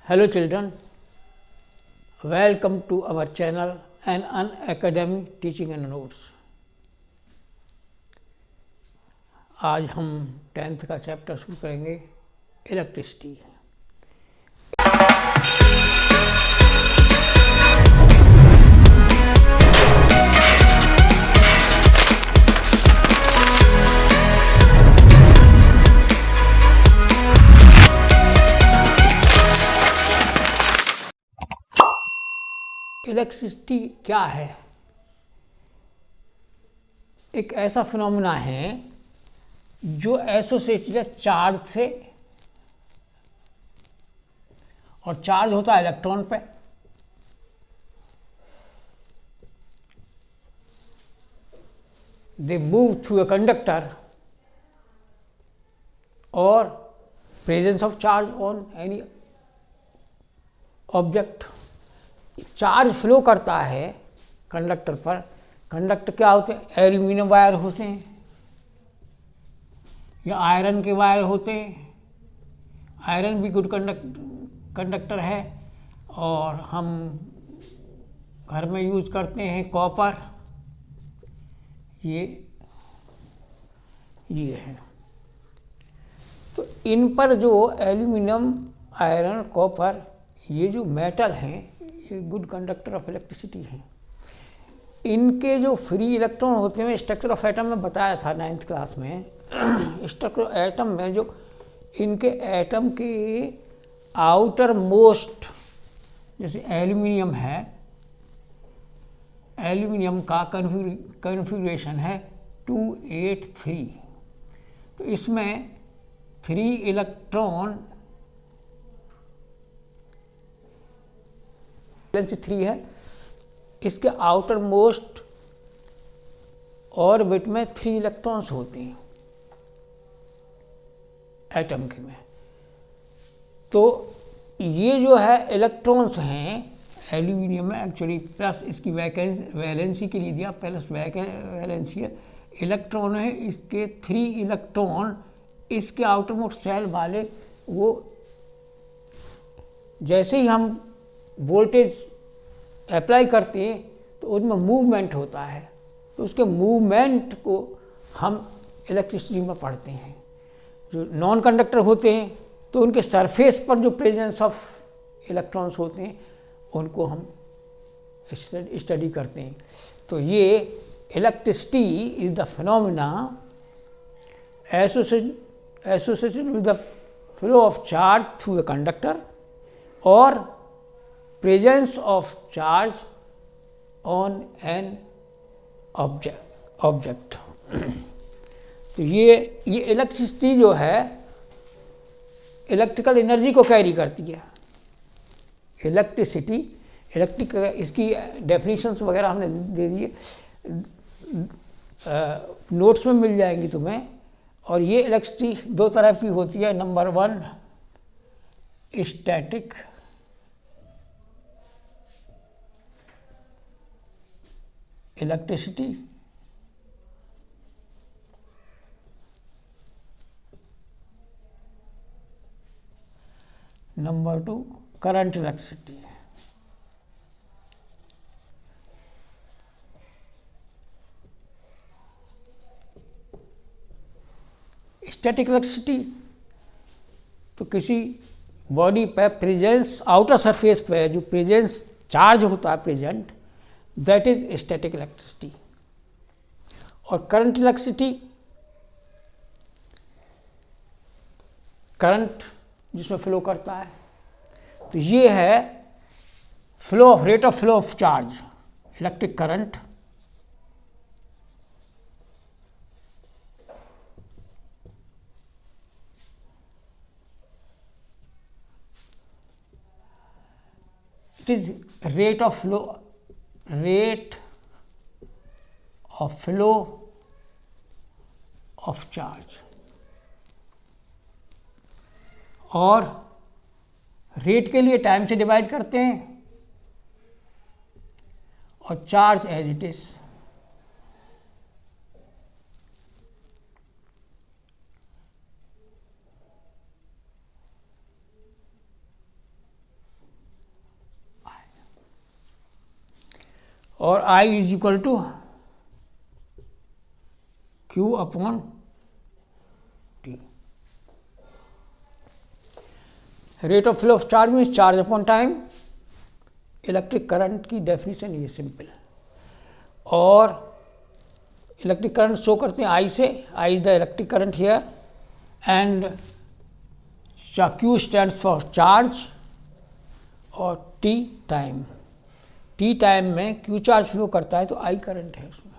Hello children, welcome to our channel and Unacademy Teaching and Notes। आज हम 10th का chapter शुरू करेंगे इलेक्ट्रिसिटी। इलेक्ट्रिसिटी क्या है? एक ऐसा फिनोमेना है जो एसोसिएटेड है चार्ज से, और चार्ज होता है इलेक्ट्रॉन पे। They move through a conductor और presence of charge on any object. Charge flow करता है कंडक्टर पर। कंडक्टर क्या होते हैं? एल्यूमिनियम वायर होते हैं या आयरन के वायर होते हैं। आयरन भी गुड कंडक्टर है। और हम घर में यूज करते हैं कॉपर। ये है। तो इन पर जो एल्यूमिनियम, आयरन, कॉपर, ये जो मेटल हैं, ये गुड कंडक्टर ऑफ इलेक्ट्रिसिटी हैं। इनके जो फ्री इलेक्ट्रॉन होते हैं, स्ट्रक्चर ऑफ एटम में बताया था 9th क्लास में। स्ट्रक्चर एटम में जो इनके एटम के आउटर मोस्ट, जैसे एल्यूमिनियम है, एल्यूमिनियम का कन्फिग्रेशन है 283। तो इसमें फ्री इलेक्ट्रॉन 3 है। इसके आउटर मोस्ट ऑर्बिट में 3 इलेक्ट्रॉन्स होते हैं एटम के में। तो ये जो है इलेक्ट्रॉन्स हैं एल्यूमिनियम में, एक्चुअली प्लस इसकी वैलेंसी के लिए दिया, प्लस वैलेंसी है, इलेक्ट्रॉन है इसके 3 इलेक्ट्रॉन इसके आउटर मोस्ट शेल वाले। वो जैसे ही हम वोल्टेज अप्लाई करते हैं तो उसमें मूवमेंट होता है, तो उसके मूवमेंट को हम इलेक्ट्रिसिटी में पढ़ते हैं। जो नॉन कंडक्टर होते हैं तो उनके सरफेस पर जो प्रेजेंस ऑफ इलेक्ट्रॉन्स होते हैं उनको हम स्टडी करते हैं। तो ये electricity is the phenomena associated with the flow of charge through a conductor और presence of charge on an object. तो ये इलेक्ट्रिसिटी जो है इलेक्ट्रिकल एनर्जी को कैरी करती है। इलेक्ट्रिसिटी, इसकी डेफिनेशंस वगैरह हमने दे दिए, नोट्स में मिल जाएंगी तुम्हें। और ये इलेक्ट्रिसिटी 2 तरह की होती है। Number 1 static, electricity, number 2 current electricity. Static electricity तो किसी बॉडी पे प्रेजेंस, आउटर सरफेस पे जो प्रेजेंस चार्ज होता है present, that is static electricity. और करंट इलेक्ट्रिसिटी, करंट जिसमें फ्लो करता है, तो ये है rate of flow of charge, electric current. It is rate of flow of charge. और रेट के लिए टाइम से डिवाइड करते हैं, और चार्ज एज इट इज। और I is equal to Q upon T। Rate of flow of charge means charge upon time. Electric current की definition ये सिंपल है। और इलेक्ट्रिक करंट शो करते हैं I से। I is the electric current here and Q stands for charge और T time. T time में Q charge flow करता है तो I करंट है उसमें।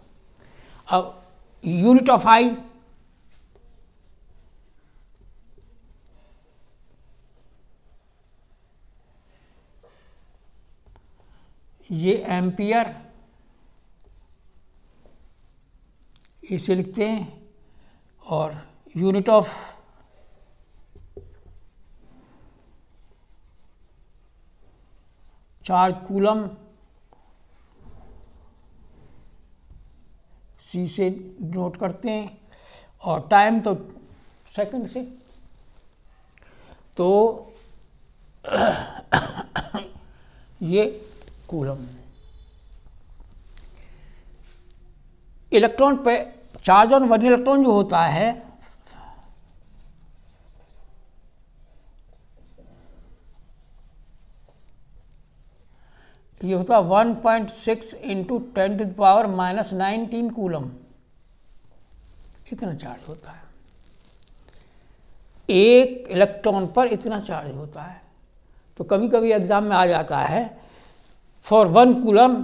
अब यूनिट ऑफ I ये एम्पियर, इसे लिखते हैं, और unit of charge coulomb C से नोट करते हैं, और टाइम तो सेकंड से। तो ये कूलम। इलेक्ट्रॉन पे चार्ज ऑन वन इलेक्ट्रॉन जो होता है ये होता है 1.6 इंटू 10⁻⁻19 कूलम। इतना चार्ज होता है, एक इलेक्ट्रॉन पर इतना चार्ज होता है। तो कभी कभी एग्जाम में आ जाता है for 1 coulomb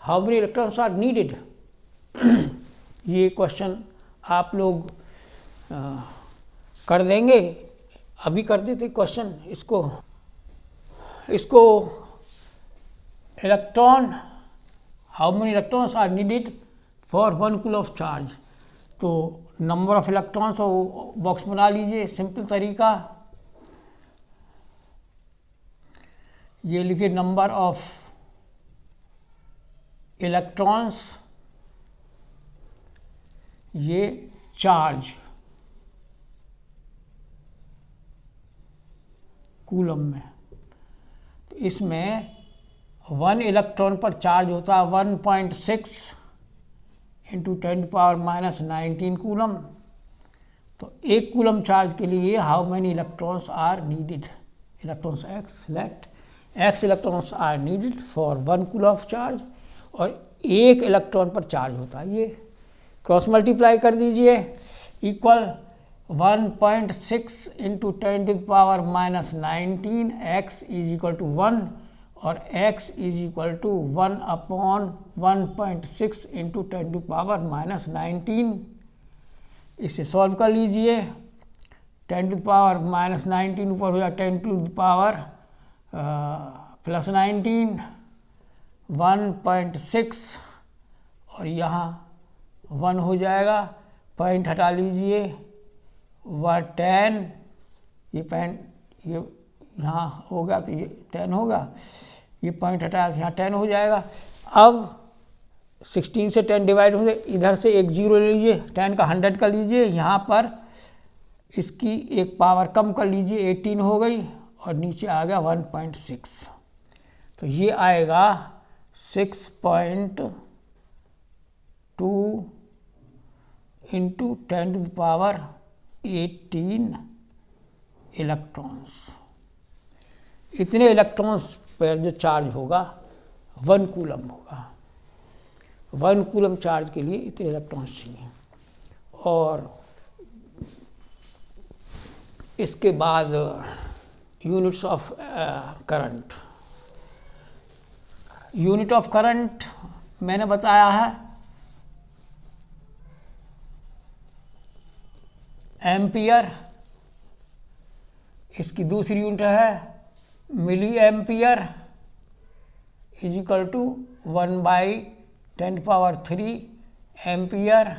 how many electrons are needed. ये क्वेश्चन आप लोग कर देंगे, अभी कर देते क्वेश्चन। इसको electron how many electrons are needed for 1 coulomb of charge. तो नंबर ऑफ इलेक्ट्रॉन्स बॉक्स बना लीजिए, सिंपल तरीका। ये लिखिए नंबर ऑफ इलेक्ट्रॉन्स, ये चार्ज कूलम में। तो इसमें 1 इलेक्ट्रॉन पर चार्ज होता है 1.6 इंटू 10⁻⁻19 कूलम। तो एक कूलम चार्ज के लिए how many electrons are needed, electrons x, let x electrons are needed for 1 coulomb of charge. और एक इलेक्ट्रॉन पर चार्ज होता है, ये क्रॉस मल्टीप्लाई कर दीजिए, equal 1.6 into 10⁻⁻19 x is equal to 1 और x is equal to 1 upon 1.6 into 10⁻⁻19। इसे सॉल्व कर लीजिए। 10⁻⁻19 ऊपर हो जाए 10⁻+19, 1.6 और यहाँ 1 हो जाएगा, पॉइंट हटा लीजिए, 10, ये पॉइंट ये यहाँ होगा तो ये 10 होगा, ये पॉइंट हटा यहाँ 10 हो जाएगा। अब 16 से 10 डिवाइड हो जाए, इधर से एक जीरो ले लीजिए, 10 का 100 कर लीजिए, यहाँ पर इसकी एक पावर कम कर लीजिए, 18 हो गई और नीचे आ गया 1.6। तो ये आएगा 6.2 इंटू 10⁻18 इलेक्ट्रॉन्स। इतने इलेक्ट्रॉन्स पर जो चार्ज होगा 1 कूलम होगा। 1 कूलम चार्ज के लिए इतने इलेक्ट्रॉन्स चाहिए। और इसके बाद units of current. Unit of current मैंने बताया है एम्पियर, इसकी दूसरी यूनिट है milli ampere is equal to 1/10⁻³ ampere.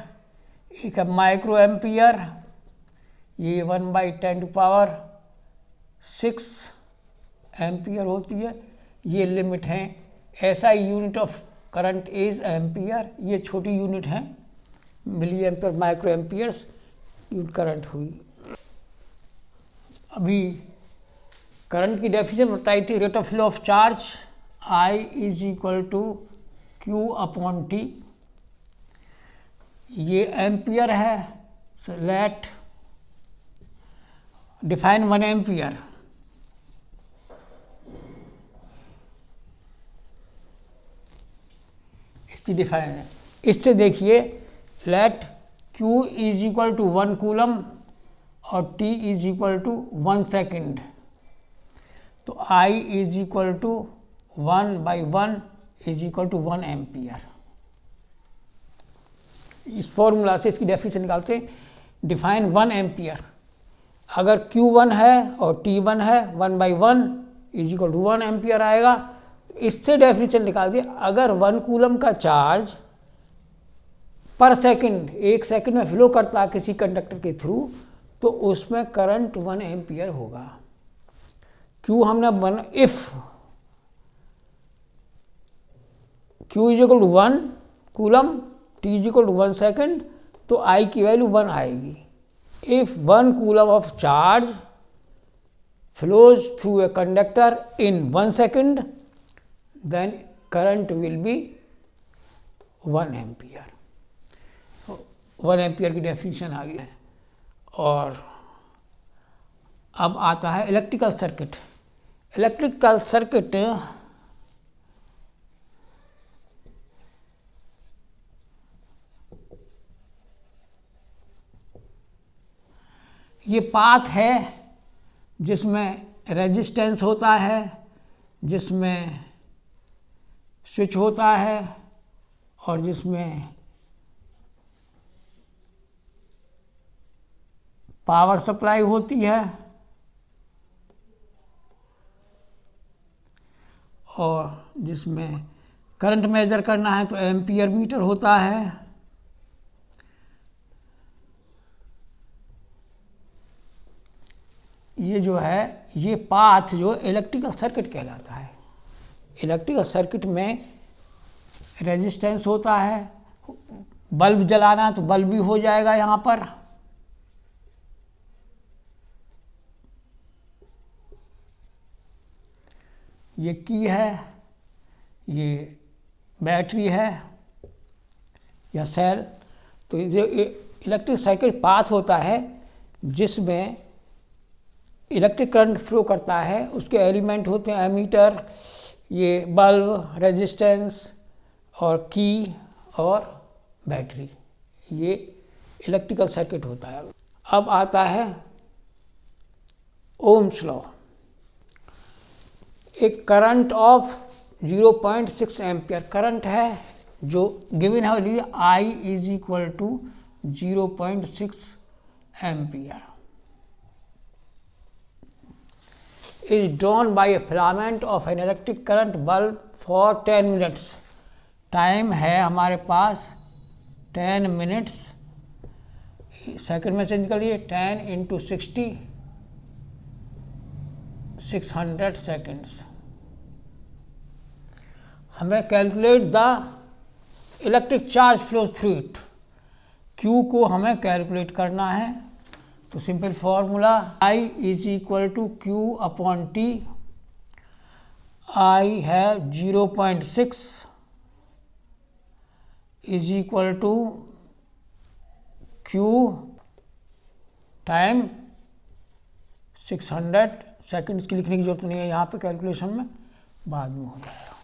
एक है माइक्रो एम्पियर, ये 1/10⁻6 एम्पियर होती है। ये लिमिट है। ऐसा unit of current is ampere. ये छोटी यूनिट है, milli ampere, micro amperes unit current हुई। अभी करंट की डेफिनेशन बताई थी, rate of flow of charge I is equal to Q upon T, ये एम्पियर है, सो लेट डिफाइन 1 एम्पियर। इसकी डिफाइन है, इससे देखिए let Q is equal to 1 coulomb और T is equal to 1 second, तो I is equal to 1/1 is equal to 1 ampere. इस formula से इसकी डेफिनेशन निकालते हैं, डिफाइन 1 एम्पियर। अगर Q1 है और T1 है, 1/1 इज इक्वल टू 1 एम्पियर आएगा। इससे डेफिनेशन निकाल दिए, अगर 1 कूलम का चार्ज पर सेकंड 1 सेकंड में फ्लो करता है किसी कंडक्टर के थ्रू, तो उसमें करंट 1 एम्पियर होगा। Q हमने if Q is equal to 1 coulomb, T is equal to 1 second, तो I की वैल्यू 1 आएगी। If 1 coulomb of charge flows through a conductor in 1 second, then current will be 1 ampere. 1 ampere की definition आ गई है। और अब आता है इलेक्ट्रिकल सर्किट। इलेक्ट्रिकल सर्किट ये पाथ है जिसमें रेजिस्टेंस होता है, जिसमें स्विच होता है और जिसमें पावर सप्लाई होती है, और जिसमें करंट मेजर करना है तो एम्पियर मीटर होता है। ये जो है ये पाथ जो इलेक्ट्रिकल सर्किट कहलाता है। इलेक्ट्रिकल सर्किट में रेजिस्टेंस होता है, बल्ब जलाना है तो बल्ब भी हो जाएगा यहाँ पर, ये की है, ये बैटरी है या सेल। तो ये इलेक्ट्रिक सर्किट पाथ होता है जिसमें इलेक्ट्रिक करंट फ्लो करता है। उसके एलिमेंट होते हैं एमीटर, ये बल्ब, रेजिस्टेंस और की और बैटरी, ये इलेक्ट्रिकल सर्किट होता है। अब आता है ओम्स लॉ। एक करंट ऑफ 0.6 एम्पियर करंट है जो गिवन है, I is equal to 0.6 ampere is drawn by a filament of an electric current bulb for 10 minutes। Time है हमारे पास 10 मिनट्स, सेकंड में चेंज करिए, 10 इंटू 60, 600 सेकेंड्स। हमें calculate the electric charge flows through it. Q को हमें calculate करना है, तो simple formula I is equal to Q upon T। I है 0.6 is equal to Q times 600 seconds की लिखने की जरूरत नहीं है यहाँ पे, कैलकुलेशन में बाद में हो जाएगा।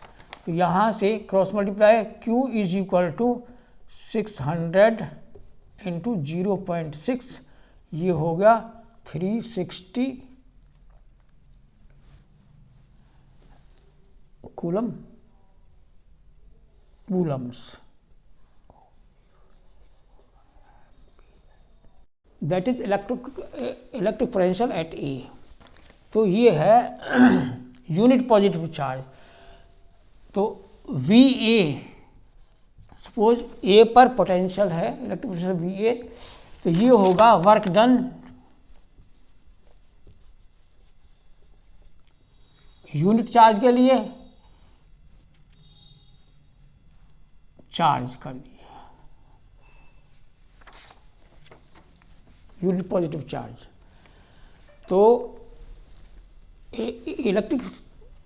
तो यहाँ से cross multiply, Q is equal to 600 into 0.6, ये होगा 360 coulombs. That is electric potential at A. तो ये है यूनिट पॉजिटिव चार्ज। तो वी ए, सपोज ए पर पोटेंशियल है, इलेक्ट्रिक पोटेंशियल वी ए, तो ये होगा वर्क डन यूनिट चार्ज के लिए, चार्ज कर दिए यूनिट पॉजिटिव चार्ज। तो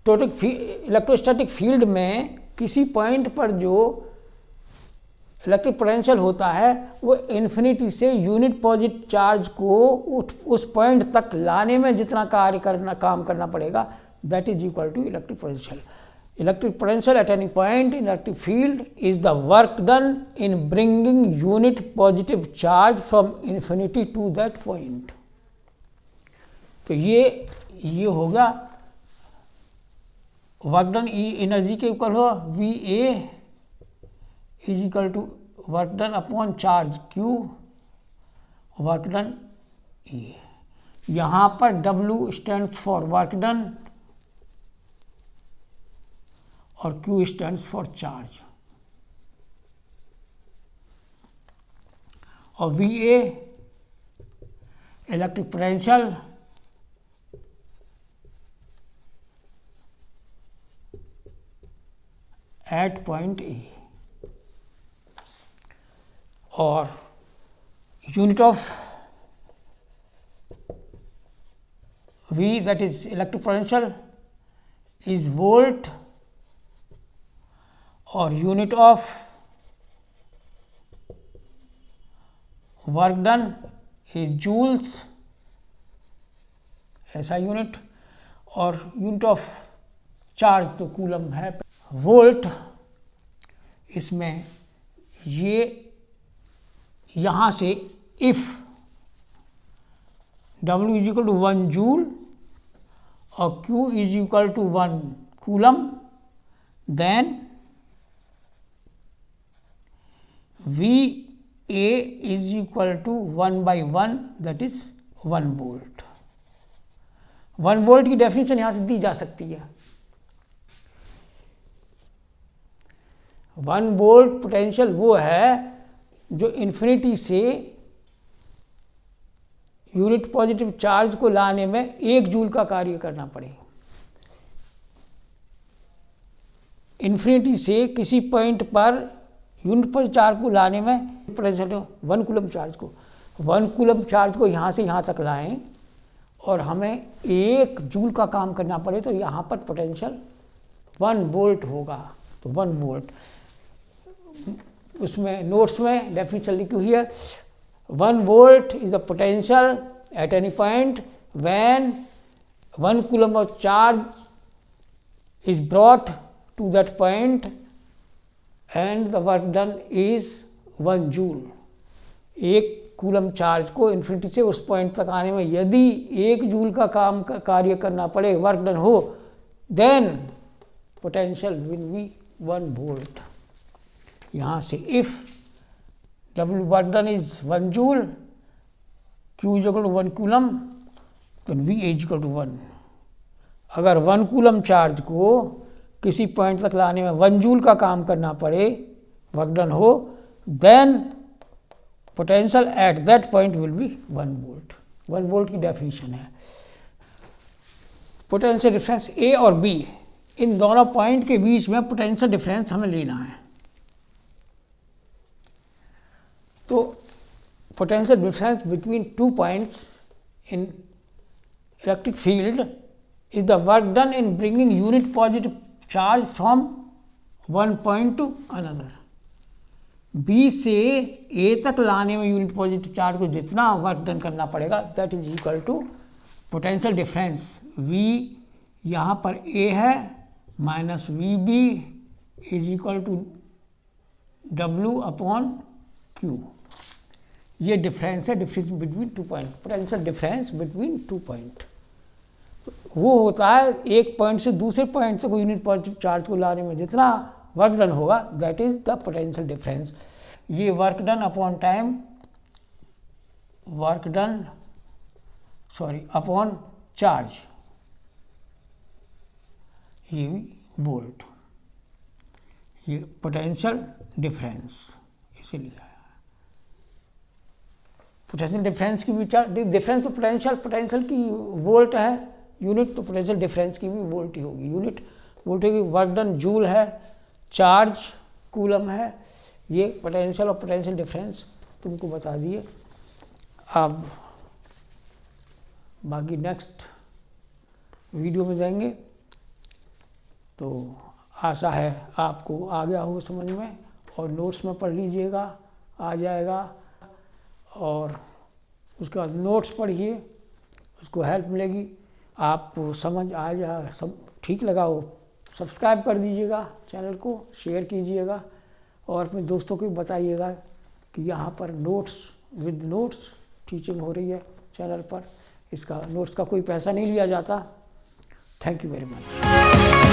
इलेक्ट्रोस्टैटिक फील्ड में किसी पॉइंट पर जो इलेक्ट्रिक पोटेंशियल होता है वो इन्फिनिटी से यूनिट पॉजिटिव चार्ज को उस पॉइंट तक लाने में जितना काम करना पड़ेगा, that is equal to electric potential. Electric potential at any point in electric field is the work done in bringing unit positive charge from infinity to that point. तो ये होगा वर्क डन एनर्जी के equal हो V A is equal to work done upon charge Q, work done A. यहाँ पर W stands for work done और Q stands for charge, और VA electric potential at point A, और unit of V that is electric potential is volt, और unit of work done is joules, ऐसा unit, और unit of charge तो coulomb है. Volt इसमें ये यहाँ से if W is equal to 1 joule और Q is equal to 1 coulomb, then VA is equal to 1/1 that is 1 volt. 1 volt की डेफिनेशन यहाँ से दी जा सकती है. 1 वोल्ट पोटेंशियल वो है जो इन्फिनिटी से यूनिट पॉजिटिव चार्ज को लाने में 1 जूल का कार्य करना पड़े. इन्फिनिटी से किसी पॉइंट पर यूनिट पर चार्ज को लाने में पोटेंशियल 1 कूलम चार्ज को 1 कूलम चार्ज को यहाँ से यहाँ तक लाएं और हमें 1 जूल का काम करना पड़े, तो यहाँ पर पोटेंशियल 1 वोल्ट होगा. तो 1 वोल्ट उसमें नोट्स में डेफिनेशन लिखी हुई है. 1 volt is the potential at any point when 1 coulomb of charge is brought to that point and the work done is 1 joule. 1 coulomb charge को इन्फिनिटी से उस पॉइंट तक आने में यदि 1 जूल का कार्य करना पड़े, वर्क डन हो, then potential will be 1 volt. यहाँ से if W work done is 1 joule, Q is equal to 1 coulomb, तो V इज इक्वल टू 1. अगर 1 कूलम चार्ज को किसी पॉइंट तक लाने में 1 जूल का काम करना पड़े, वर्क डन हो, then potential at that point will be 1 volt. 1 volt की डेफिनेशन है. पोटेंशियल डिफरेंस A और B, इन दोनों पॉइंट के बीच में पोटेंशियल डिफरेंस हमें लेना है. तो potential difference between 2 points in electric field is the work done in bringing unit positive charge from 1 point two another. B से A तक लाने में यूनिट पॉजिटिव चार्ज को जितना वर्क डन करना पड़ेगा, that is equal to potential difference V यहाँ पर A है minus VB is equal to W upon Q. ये डिफरेंस है, difference between 2 point, potential difference between 2 point. वो होता है एक पॉइंट से दूसरे पॉइंट तक यूनिट पॉजिटिव चार्ज को लाने में जितना वर्क डन होगा, that is the potential difference. ये work done upon time, work done upon charge, ये वोल्ट, ये पोटेंशियल डिफरेंस इसीलिए आया. पोटेंशियल डिफरेंस की भी डिफरेंस तो पोटेंशियल की वोल्ट है, यूनिट तो पोटेंशियल डिफरेंस की भी वोल्ट ही होगी. यूनिट वोल्ट होगी, वर्क डन जूल है, चार्ज कूलम है. ये पोटेंशियल और पोटेंशियल डिफरेंस तुमको बता दिए. अब बाकी नेक्स्ट वीडियो में जाएंगे. तो आशा है आपको आ गया हो समझ में, और नोट्स में पढ़ लीजिएगा, आ जाएगा। और उसके बाद नोट्स पढ़िए, उसको हेल्प मिलेगी, आपको समझ आ जाए। सब ठीक लगा हो सब्सक्राइब कर दीजिएगा, चैनल को शेयर कीजिएगा और अपने दोस्तों को बताइएगा कि यहाँ पर नोट्स विद नोट्स टीचिंग हो रही है चैनल पर। इसका नोट्स का कोई पैसा नहीं लिया जाता। Thank you very much.